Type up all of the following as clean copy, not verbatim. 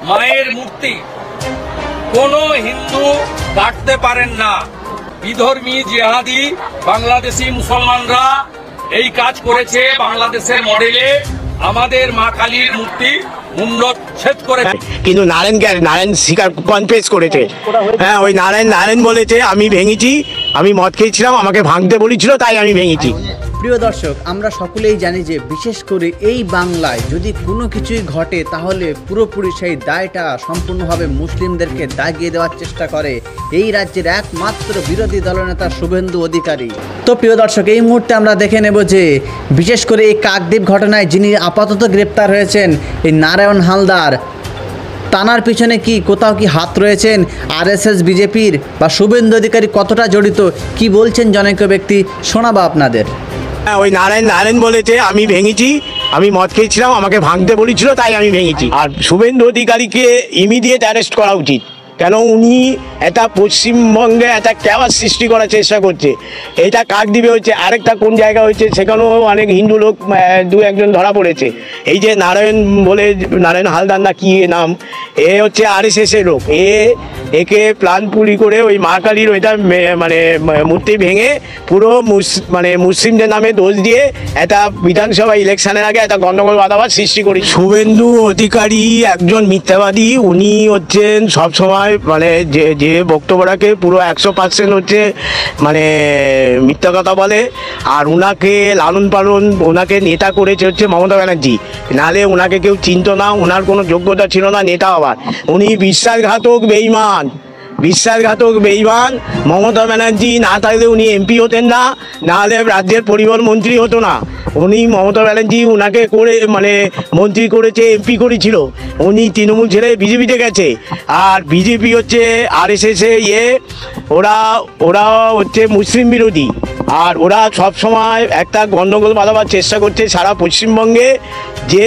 মায়ের মূর্তি কোনো হিন্দু কাটতে পারেন না। বিধর্মী জিহাদি বাংলাদেশি মুসলমানরা এই কাজ করেছে। বাংলাদেশের মডেলে আমাদের মা কালীর মূর্তি মুন্ডচ্ছেদ করেছে, কিন্তু নারায়ণ স্বীকার কনফেস করেছে। হ্যাঁ, ওই নারায়ণ বলেছে আমি ভেঙেছি, আমি মদ খেয়েছিলাম, আমাকে ভাঙতে বলেছিল, তাই আমি ভেঙেছি। প্রিয় দর্শক, আমরা সকলেই জানি যে বিশেষ করে এই বাংলায় যদি কোনো কিছুই ঘটে তাহলে পুরোপুরি সেই দায়টা সম্পূর্ণভাবে মুসলিমদেরকে দাগিয়ে দেওয়ার চেষ্টা করে এই রাজ্যের একমাত্র বিরোধী দলনেতা শুভেন্দু অধিকারী। তো প্রিয় দর্শক, এই মুহূর্তে আমরা দেখে নেব যে বিশেষ করে এই কাকদ্বীপ ঘটনায় যিনি আপাতত গ্রেপ্তার হয়েছেন এই নারায়ণ হালদার, তানার পিছনে কি কোথাও কি হাত রয়েছেন আরএসএস, বিজেপির বা শুভেন্দু অধিকারী কতটা জড়িত, কি বলছেন জনৈক ব্যক্তি, শোনাবো আপনাদের। হ্যাঁ, ওই নারায়ণ বলেছে আমি ভেঙেছি, আমি মদ খেয়েছিলাম, আমাকে ভাঙতে বলেছিল, তাই আমি ভেঙেছি। আর শুভেন্দু অধিকারীকে ইমিডিয়েট অ্যারেস্ট করা উচিত, কেন উনি একটা পশ্চিমবঙ্গে একটা ক্যাওয়াস সৃষ্টি করার চেষ্টা করছে। এটা কাকদ্বীপে হচ্ছে, আরেকটা কোন জায়গা হচ্ছে সেখানেও অনেক হিন্দু লোক দু একজন ধরা পড়েছে। এই যে নারায়ণ হালদার না কি নাম, এ হচ্ছে আরএসএস এর লোক। একে প্ল্যান পুরি করে ওই মা কালীর ওইটা মানে মূর্তি ভেঙে পুরো মুসলিমদের নামে দোষ দিয়ে একটা বিধানসভা ইলেকশনের আগে একটা গন্ডগোল বাধাবার সৃষ্টি করি। শুভেন্দু অধিকারী একজন মিথ্যাবাদী। উনি হচ্ছেন সবসময় মানে যে বক্তব্য রাখে পুরো 100% হচ্ছে মানে মিথ্যা কথা বলে। আর ওনাকে লালন পালন, ওনাকে নেতা করেছে হচ্ছে মমতা ব্যানার্জি, নাহলে ওনাকে কেউ চিনত না, ওনার কোনো যোগ্যতা ছিল না নেতা হওয়ার। উনি বিশ্বাসঘাতক বেঈমান। মমতা ব্যানার্জি না থাকলে উনি এমপি হতেন না, নাহলে রাজ্যের পরিবহন মন্ত্রী হতো না। উনি মমতা ব্যানার্জি ওনাকে করে মানে মন্ত্রী করেছে, এমপি করেছিল। উনি তৃণমূল ছেড়ে বিজেপিতে গেছে। আর বিজেপি হচ্ছে আরএসএস ওরা হচ্ছে মুসলিম বিরোধী। আর ওরা সবসময় একটা গণ্ডগোল বাঁধাবার চেষ্টা করছে সারা পশ্চিমবঙ্গে, যে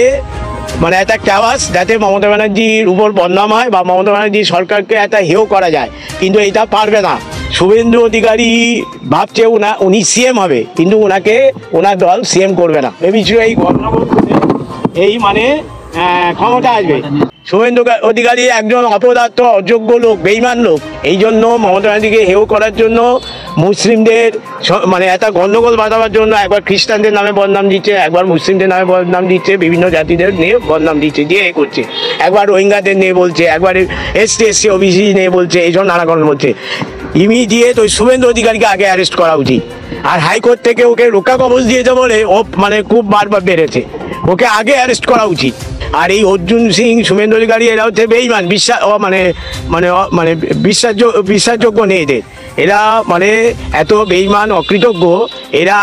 মানে একটা ক্যাওয়াস, যাতে মমতা ব্যানার্জির উপর বদনাম হয় বা মমতা ব্যানার্জি সরকারকে একটা হেয় করা যায়। কিন্তু এটা পারবে না। শুভেন্দু অধিকারী ভাবছে উনি সিএম হবে, কিন্তু ওনার দল সিএম করবে না। ভেবেছিল এই গণ্ডগোল এই মানে ক্ষমতা আসবে। শুভেন্দু অধিকারী একজন অপদার্থ, অযোগ্য লোক, বেঈমান লোক। এই জন্য মমতা ব্যানার্জিকে হেয় করার জন্য, মুসলিমদের মানে একটা গণ্ডগোল বাঁধাবার জন্য একবার খ্রিস্টানদের নামে বদনাম দিচ্ছে, একবার মুসলিমদের নামে বদনাম দিচ্ছে, বিভিন্ন জাতিদের নিয়ে বদনাম দিচ্ছে, দিয়ে এ করছে। একবার রোহিঙ্গাদের নিয়ে বলছে, একবার এসটি ওবিসি নিয়ে বলছে, এইসব নানা কারণ বলছে। ইমিডিয়েট ওই শুভেন্দু অধিকারীকে আগে অ্যারেস্ট করা উচিত। আর হাইকোর্ট থেকে ওকে রক্ষা কবচ দিয়েছে বলে ও মানে খুব বারবার বেড়েছে, ওকে আগে অ্যারেস্ট করা উচিত। আর এই অর্জুন সিং, শুভেন্দু অধিকারী এরা হচ্ছে বেঈমান, বিশ্বাসযোগ্য নেই এদের। এরা মানে এত বেঈমান, অকৃতজ্ঞ। এরা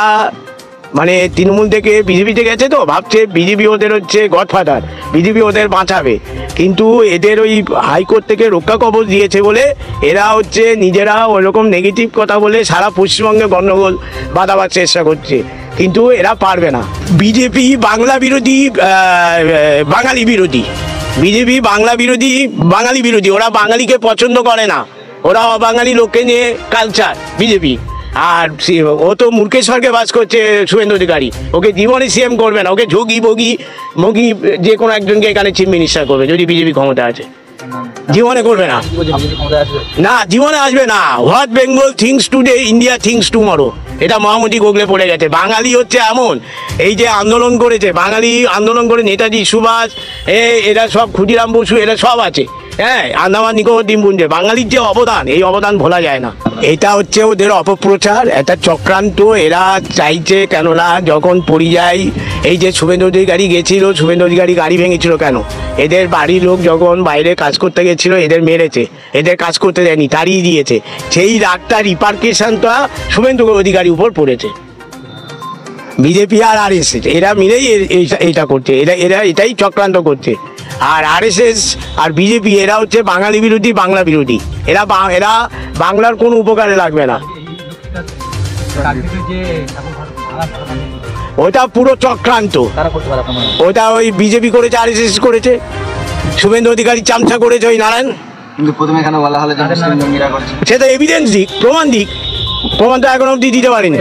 মানে তৃণমূল থেকে বিজেপিতে গেছে, তো ভাবছে বিজেপি ওদের হচ্ছে গডফাদার, বিজেপি ওদের বাঁচাবে। কিন্তু এদের ওই হাইকোর্ট থেকে রক্ষা কবচ দিয়েছে বলে এরা হচ্ছে নিজেরা ওইরকম নেগেটিভ কথা বলে সারা পশ্চিমবঙ্গে গণ্ডগোল বাঁধাবার চেষ্টা করছে, কিন্তু এরা পারবে না। বিজেপি বাংলা বিরোধী, বাঙালি বিরোধী। বিজেপি বাংলা বিরোধী, বাঙালি বিরোধী। ওরা বাঙালিকে পছন্দ করে না, ওরা অবাঙালি লোককে নিয়ে কালচার বিজেপি। আর ও তো মুর্খেশ্বরকে বাস করছে শুভেন্দু অধিকারী, ওকে জীবনে সিএম করবে না। ওকে যোগী মগি যে কোনো একজনকে এখানে চিফ মিনিস্টার করবে যদি বিজেপি ক্ষমতা আছে। জীবনে করবে না, জীবনে আসবে না। What Bengal things today, India things tomorrow, এটা মহামতি গোগলে পড়ে গেছে। বাঙালি হচ্ছে এমন, এই যে আন্দোলন করেছে, বাঙালি আন্দোলন করে নেতাজি সুভাষ, এরা সব ক্ষুদিরাম বসু, এরা সব আছে। হ্যাঁ, আন্দামান নিকোবর দ্বীপপুঞ্জে বাঙালির যে অবদান, এই অবদান ভোলা যায় না। এটা হচ্ছে ওদের অপপ্রচার, একটা চক্রান্ত। এরা চাইছে, কেননা যখন পরিযায়ী এই যে শুভেন্দু অধিকারী গেছিল, শুভেন্দু অধিকারী গাড়ি ভেঙেছিল কেন? এদের বাড়ির লোক যখন বাইরে কাজ করতে গেছিল, এদের মেরেছে, এদের কাজ করতে দেয়নি, তাড়িয়ে দিয়েছে। সেই রাগটা, রিপার্কেশনটা শুভেন্দু অধিকারীর উপর পড়েছে। বিজেপি আর আরএসএস এরা মিলেই এইটা করছে, এরা এটাই চক্রান্ত করছে। আর আরএসএস আর বিজেপি এরা হচ্ছে বাঙালি বিরোধী, বাংলা বিরোধী। এরা বাংলার কোনো উপকারে লাগবে না। ওটা পুরো চক্রান্ত, ওটা ওই বিজেপি করেছে, আরএসএস করেছে, শুভেন্দু অধিকারী চামচা করেছে ওই নারায়ণ। কিন্তু প্রথমে কেন বলা হলো যে মুসলিম জঙ্গিরা করছে? সেটা এভিডেন্স দিক, প্রমাণ দিক। প্রমাণ তো এখন অব্দি দিতে পারিনি,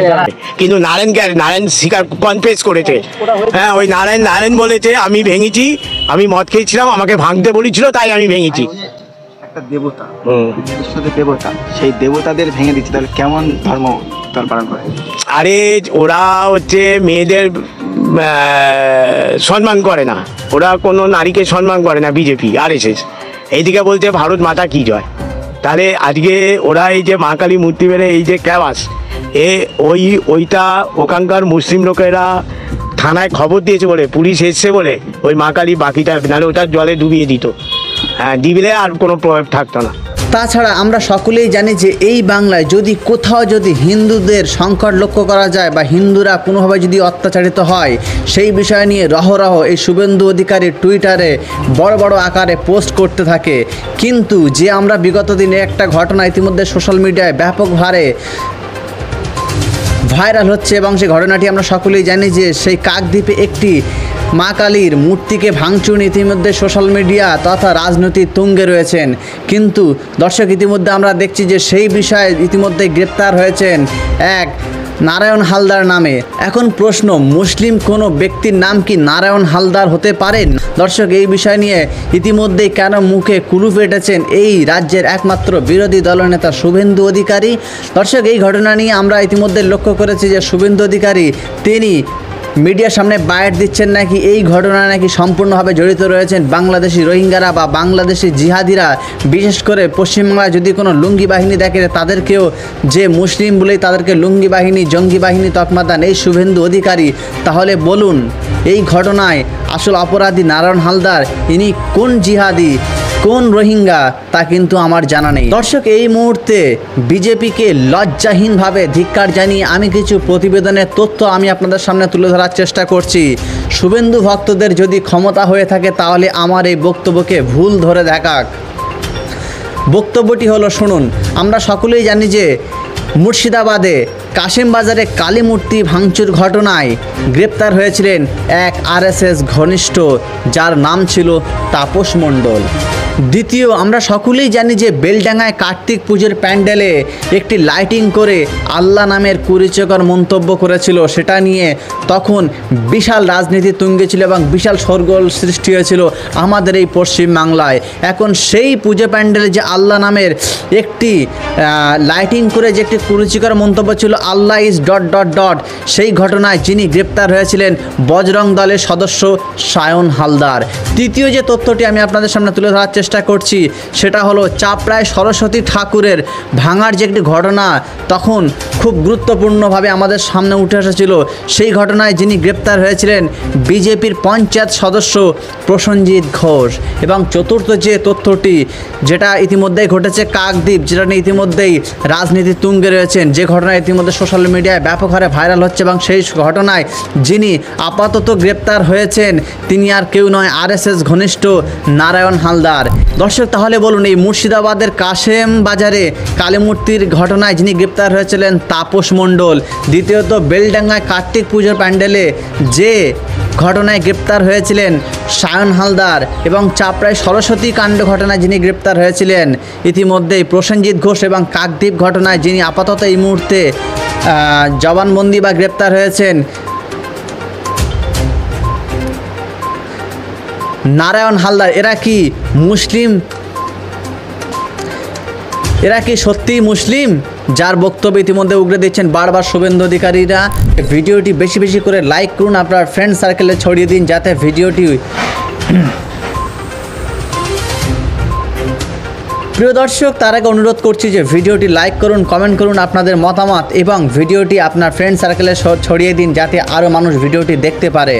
কিন্তু নারায়ণ স্বীকার কনফেস করেছে। হ্যাঁ, ওই নারায়ণ বলেছে আমি ভেঙেছি, আমি মদ খেয়েছিলাম, আমাকে ভাঙতে বলেছিল তাই আমি ভেঙেছি। একটা দেবতা, ঈশ্বরের দেবতা, সেই দেবতাদের ভেঙে দিচ্ছে, তাহলে কেমন ধর্ম তার পালন করে? আরে ওরা হচ্ছে মেয়েদের সম্মান করে না, ওরা কোনো নারীকে সম্মান করে না। বিজেপি RSS এইদিকে বলছে ভারত মাতা কি জয়। তাহলে আজকে ওরা এই যে মা কালী মূর্তি বেড়ে এই যে ক্যাবাস ওইটা ওখানকার মুসলিম লোকেরা থানায় খবর দিয়েছে বলে, পুলিশ এসছে বলে ওই মা কালী বাকিটা, নাহলে ওটা জলে ডুবিয়ে দিত। হ্যাঁ, দিবলে আর কোনো প্রভাব থাকতো না। তাছাড়া আমরা সকলেই জানি যে এই বাংলায় যদি কোথাও যদি হিন্দুদের সংকট লক্ষ্য করা যায় বা হিন্দুরা কোনোভাবে যদি অত্যাচারিত হয়, সেই বিষয় নিয়ে রহরহ এই শুভেন্দু অধিকারী টুইটারে বড় বড় আকারে পোস্ট করতে থাকে। কিন্তু যে আমরা বিগত দিনে একটা ঘটনা ইতিমধ্যে সোশ্যাল মিডিয়ায় ব্যাপক হারে ভাইরাল হচ্ছে এবং সেই ঘটনাটি আমরা সকলেই জানি যে সেই কাকদ্বীপে একটি মা কালীর মূর্তিকে ভাঙচুর ইতিমধ্যে সোশ্যাল মিডিয়া তথা রাজনৈতিক তুঙ্গে রয়েছেন। কিন্তু দর্শক, ইতিমধ্যে আমরা দেখছি যে সেই বিষয়ে ইতিমধ্যে গ্রেপ্তার হয়েছেন এক নারায়ণ হালদার নামে। এখন প্রশ্ন, মুসলিম কোনো ব্যক্তির নাম কি নারায়ণ হালদার হতে পারেন? দর্শক, এই বিষয় নিয়ে ইতিমধ্যেই কেন মুখে কুলুপ এঁটেছেন এই রাজ্যের একমাত্র বিরোধী দলনেতা শুভেন্দু অধিকারী? দর্শক, এই ঘটনা নিয়ে আমরা ইতিমধ্যে লক্ষ্য করেছি যে শুভেন্দু অধিকারী তিনি মিডিয়ার সামনে বায়াত দিচ্ছেন নাকি এই ঘটনায় নাকি সম্পূর্ণভাবে জড়িত রয়েছেন বাংলাদেশি রোহিঙ্গারা বা বাংলাদেশি জিহাদিরা। বিশেষ করে পশ্চিমবাংলায় যদি কোনো লুঙ্গি বাহিনী দেখে তাদেরকেও যে মুসলিম বলেই তাদেরকে লুঙ্গি বাহিনী, জঙ্গি বাহিনী তকমা দেন এই শুভেন্দু অধিকারী। তাহলে বলুন, এই ঘটনায় আসল অপরাধী নারায়ণ হালদার ইনি কোন জিহাদি, কোন রোহিঙ্গা, তা কিন্তু আমার জানা নেই। দর্শক, এই মুহূর্তে বিজেপিকে লজ্জাহীনভাবে ধিক্কার জানিয়ে আমি কিছু প্রতিবেদনের তথ্য আমি আপনাদের সামনে তুলে ধরার চেষ্টা করছি। শুভেন্দু ভক্তদের যদি ক্ষমতা হয়ে থাকে তাহলে আমার এই বক্তব্যকে ভুল ধরে দেখাক। বক্তব্যটি হলো, শুনুন। আমরা সকলেই জানি যে মুর্শিদাবাদে কাশেম বাজারে কালী মূর্তি ভাঙচুর ঘটনায় গ্রেপ্তার হয়েছিলেন এক RSS ঘনিষ্ঠ, যার নাম ছিল তাপস মণ্ডল। দ্বিতীয়, আমরা সকলেই জানি যে বেলডাঙ্গায় কার্তিক পুজোর প্যান্ডেলে একটি লাইটিং করে আল্লাহ নামের কুরুচিকর মন্তব্য করেছিল। সেটা নিয়ে তখন বিশাল রাজনীতি তুঙ্গে ছিল এবং বিশাল শোরগোল সৃষ্টি হয়েছিল আমাদের এই পশ্চিম বাংলায়। এখন সেই পুজো প্যান্ডেলে যে আল্লাহ নামের একটি লাইটিং করে যে একটি কুরুচিকর মন্তব্য ছিল, আল্লাহ ইজ ... সেই ঘটনায় যিনি গ্রেপ্তার হয়েছিলেন বজরং দলের সদস্য সায়ন হালদার। তৃতীয় যে তথ্যটি আমি আপনাদের সামনে তুলে ধরার চেষ্টা করছি সেটা হলো চাপড়ায় সরস্বতী ঠাকুরের ভাঙার যে একটি ঘটনা তখন খুব গুরুত্বপূর্ণভাবে আমাদের সামনে উঠে এসেছিল। সেই ঘটনায় যিনি গ্রেপ্তার হয়েছিলেন বিজেপির পঞ্চায়েত সদস্য প্রসেনজিৎ ঘোষ। এবং চতুর্থ যে তথ্যটি যেটা ইতিমধ্যেই ঘটেছে কাকদ্বীপ, যেটা নিয়ে ইতিমধ্যেই রাজনীতি তুঙ্গে রয়েছেন, যে ঘটনা ইতিমধ্যে সোশ্যাল মিডিয়ায় ব্যাপক হারে ভাইরাল হচ্ছে এবং সেই ঘটনায় যিনি আপাতত গ্রেপ্তার হয়েছেন তিনি আর কেউ নয়, RSS ঘনিষ্ঠ নারায়ণ হালদার। দর্শক, তাহলে বলুন, এই মুর্শিদাবাদের কাশেম বাজারে কালী মূর্তির ঘটনায় যিনি গ্রেপ্তার হয়েছিলেন তাপস মণ্ডল, দ্বিতীয়ত বেলডাঙ্গায় কার্তিক পুজোর প্যান্ডেলে যে ঘটনায় গ্রেপ্তার হয়েছিলেন সায়ন হালদার, এবং চাপড়ায় সরস্বতী কাণ্ড ঘটনায় যিনি গ্রেপ্তার হয়েছিলেন ইতিমধ্যেই প্রসেনজিৎ ঘোষ, এবং কাকদ্বীপ ঘটনায় যিনি আপাতত এই মুহূর্তে জবানবন্দি বা গ্রেপ্তার হয়েছেন নারায়ণ হালদার। এরা কি মুসলিম? এরা কি সত্যিই মুসলিম? যার বক্তব্য ইতিমধ্যে উগরে দিচ্ছেন বারবার শুভেন্দু অধিকারীরা। ভিডিওটি বেশি বেশি করে লাইক করুন, আপনার ফ্রেন্ড সার্কেলে ছড়িয়ে দিন যাতে ভিডিওটি প্রিয় দর্শক, তার আগে অনুরোধ করছি যে ভিডিওটি লাইক করুন, কমেন্ট করুন আপনাদের মতামত এবং ভিডিওটি আপনার ফ্রেন্ড সার্কেলে ছড়িয়ে দিন যাতে আরও মানুষ ভিডিওটি দেখতে পারে।